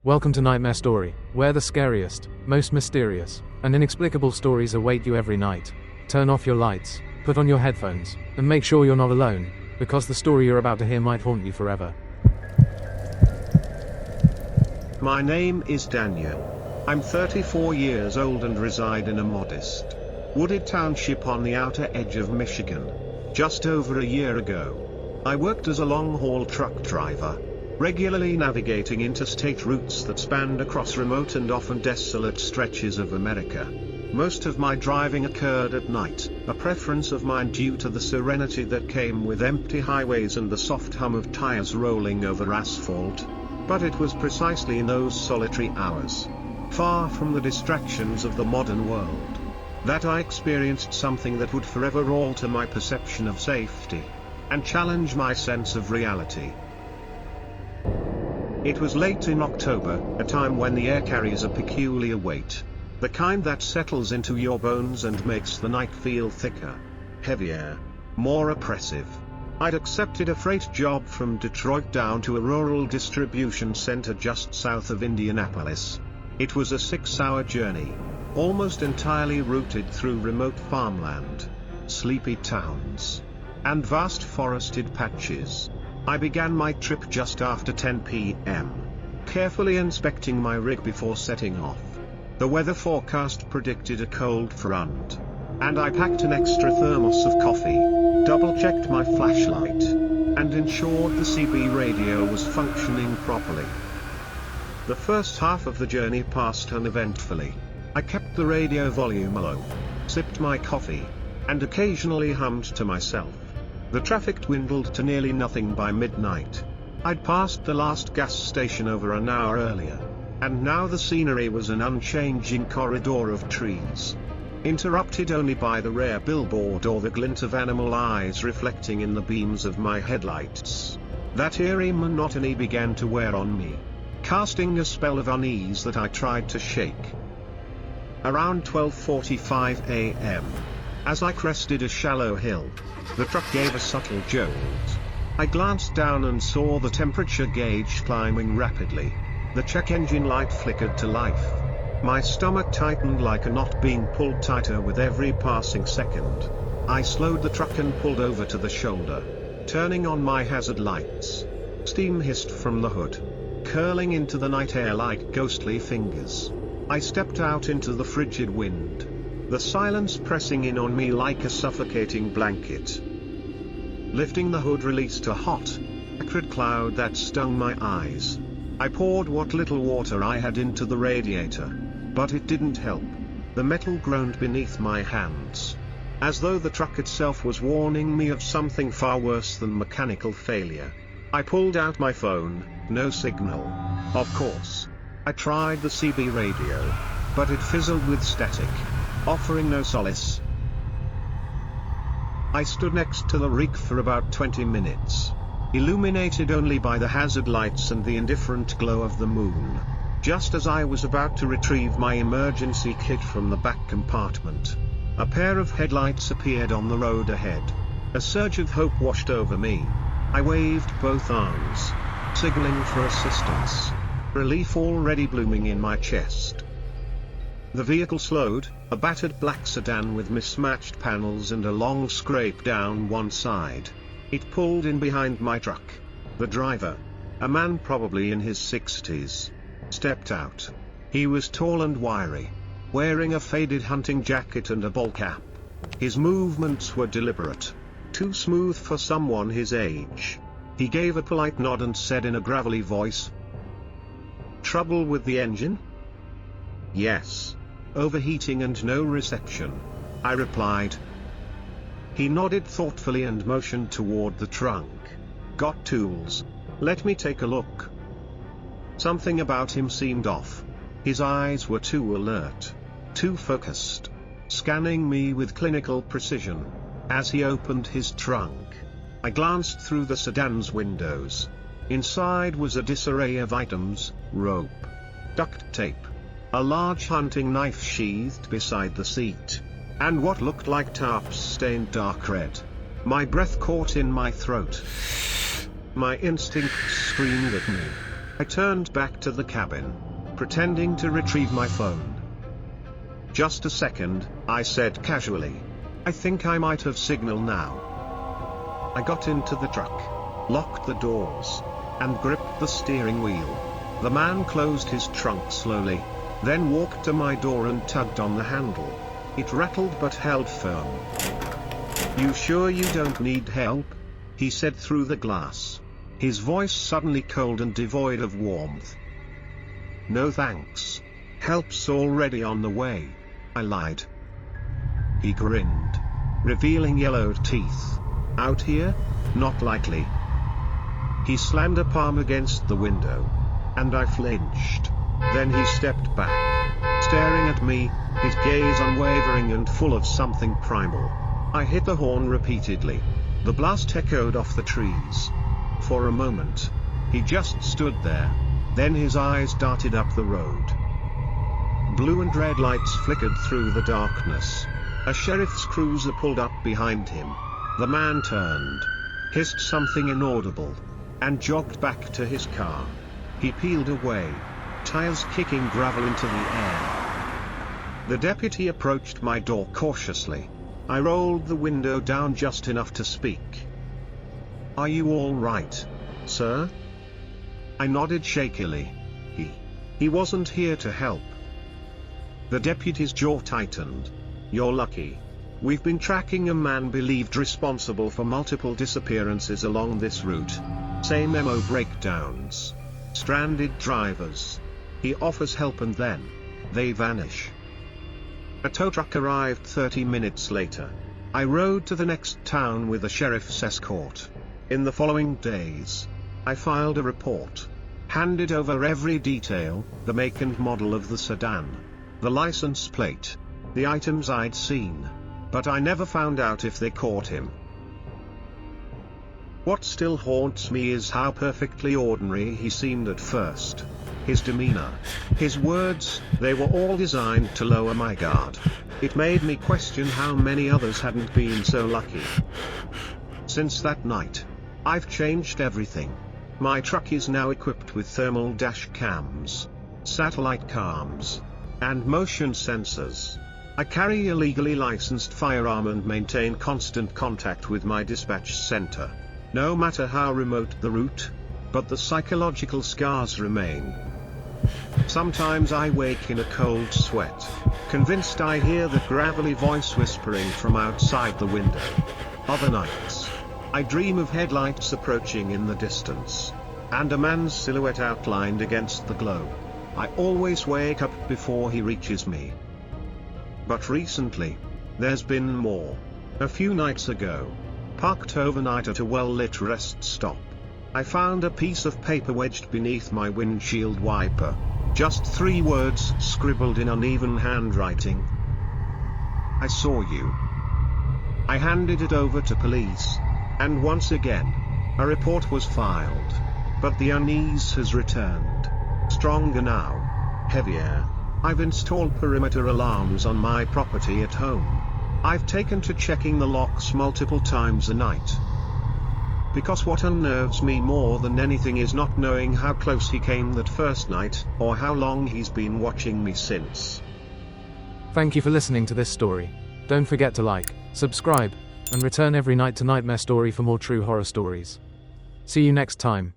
Welcome to Nightmare Story, where the scariest, most mysterious, and inexplicable stories await you every night. Turn off your lights, put on your headphones, and make sure you're not alone, because the story you're about to hear might haunt you forever. My name is Daniel. I'm 34 years old and reside in a modest, wooded township on the outer edge of Michigan. Just over a year ago, I worked as a long-haul truck driver, regularly navigating interstate routes that spanned across remote and often desolate stretches of America. Most of my driving occurred at night, a preference of mine due to the serenity that came with empty highways and the soft hum of tires rolling over asphalt. But it was precisely in those solitary hours, far from the distractions of the modern world, that I experienced something that would forever alter my perception of safety, and challenge my sense of reality. It was late in October, a time when the air carries a peculiar weight. The kind that settles into your bones and makes the night feel thicker, heavier, more oppressive. I'd accepted a freight job from Detroit down to a rural distribution center just south of Indianapolis. It was a 6-hour journey, almost entirely routed through remote farmland, sleepy towns, and vast forested patches. I began my trip just after 10 p.m., carefully inspecting my rig before setting off. The weather forecast predicted a cold front, and I packed an extra thermos of coffee, double-checked my flashlight, and ensured the CB radio was functioning properly. The first half of the journey passed uneventfully. I kept the radio volume low, sipped my coffee, and occasionally hummed to myself. The traffic dwindled to nearly nothing by midnight. I'd passed the last gas station over an hour earlier, and now the scenery was an unchanging corridor of trees, interrupted only by the rare billboard or the glint of animal eyes reflecting in the beams of my headlights. That eerie monotony began to wear on me, casting a spell of unease that I tried to shake. Around 12:45 a.m., as I crested a shallow hill, the truck gave a subtle jolt. I glanced down and saw the temperature gauge climbing rapidly. The check engine light flickered to life. My stomach tightened like a knot being pulled tighter with every passing second. I slowed the truck and pulled over to the shoulder, turning on my hazard lights. Steam hissed from the hood, curling into the night air like ghostly fingers. I stepped out into the frigid wind, the silence pressing in on me like a suffocating blanket. Lifting the hood released a hot, acrid cloud that stung my eyes. I poured what little water I had into the radiator, but it didn't help. The metal groaned beneath my hands, as though the truck itself was warning me of something far worse than mechanical failure. I pulled out my phone, no signal. Of course. I tried the CB radio, but it fizzled with static, offering no solace. I stood next to the rig for about 20 minutes, illuminated only by the hazard lights and the indifferent glow of the moon. Just as I was about to retrieve my emergency kit from the back compartment, a pair of headlights appeared on the road ahead. A surge of hope washed over me. I waved both arms, signaling for assistance, relief already blooming in my chest. The vehicle slowed, a battered black sedan with mismatched panels and a long scrape down one side. It pulled in behind my truck. The driver, a man probably in his 60s, stepped out. He was tall and wiry, wearing a faded hunting jacket and a ball cap. His movements were deliberate, too smooth for someone his age. He gave a polite nod and said in a gravelly voice, "Trouble with the engine?" "Yes. Overheating and no reception," I replied. He nodded thoughtfully and motioned toward the trunk. "Got tools? Let me take a look." Something about him seemed off. His eyes were too alert, too focused, scanning me with clinical precision. As he opened his trunk, I glanced through the sedan's windows. Inside was a disarray of items: rope, duct tape, a large hunting knife sheathed beside the seat, and what looked like tarps stained dark red. My breath caught in my throat. My instincts screamed at me. I turned back to the cabin, pretending to retrieve my phone. "Just a second," I said casually. "I think I might have signal now." I got into the truck, locked the doors, and gripped the steering wheel. The man closed his trunk slowly, then walked to my door and tugged on the handle. It rattled but held firm. "You sure you don't need help?" he said through the glass, his voice suddenly cold and devoid of warmth. "No thanks. Help's already on the way," I lied. He grinned, revealing yellowed teeth. "Out here? Not likely." He slammed a palm against the window, and I flinched. Then he stepped back, staring at me, his gaze unwavering and full of something primal. I hit the horn repeatedly. The blast echoed off the trees. For a moment, he just stood there. Then his eyes darted up the road. Blue and red lights flickered through the darkness. A sheriff's cruiser pulled up behind him. The man turned, hissed something inaudible, and jogged back to his car. He peeled away, tires kicking gravel into the air. The deputy approached my door cautiously. I rolled the window down just enough to speak. "Are you all right, sir?" I nodded shakily. He wasn't here to help. The deputy's jaw tightened. "You're lucky. We've been tracking a man believed responsible for multiple disappearances along this route. Same MO breakdowns. Stranded drivers. He offers help and then they vanish." A tow truck arrived 30 minutes later. I rode to the next town with a sheriff's escort. In the following days, I filed a report. Handed over every detail, the make and model of the sedan, the license plate, the items I'd seen. But I never found out if they caught him. What still haunts me is how perfectly ordinary he seemed at first. His demeanor, his words, they were all designed to lower my guard. It made me question how many others hadn't been so lucky. Since that night, I've changed everything. My truck is now equipped with thermal dash cams, satellite cams, and motion sensors. I carry a legally licensed firearm and maintain constant contact with my dispatch center. No matter how remote the route, but the psychological scars remain. Sometimes I wake in a cold sweat, convinced I hear the gravelly voice whispering from outside the window. Other nights, I dream of headlights approaching in the distance, and a man's silhouette outlined against the glow. I always wake up before he reaches me. But recently, there's been more. A few nights ago, parked overnight at a well-lit rest stop, I found a piece of paper wedged beneath my windshield wiper. Just 3 words scribbled in uneven handwriting. "I saw you." I handed it over to police, and once again, a report was filed. But the unease has returned. Stronger now. Heavier. I've installed perimeter alarms on my property at home. I've taken to checking the locks multiple times a night. Because what unnerves me more than anything is not knowing how close he came that first night, or how long he's been watching me since. Thank you for listening to this story. Don't forget to like, subscribe, and return every night to Nightmare Story for more true horror stories. See you next time.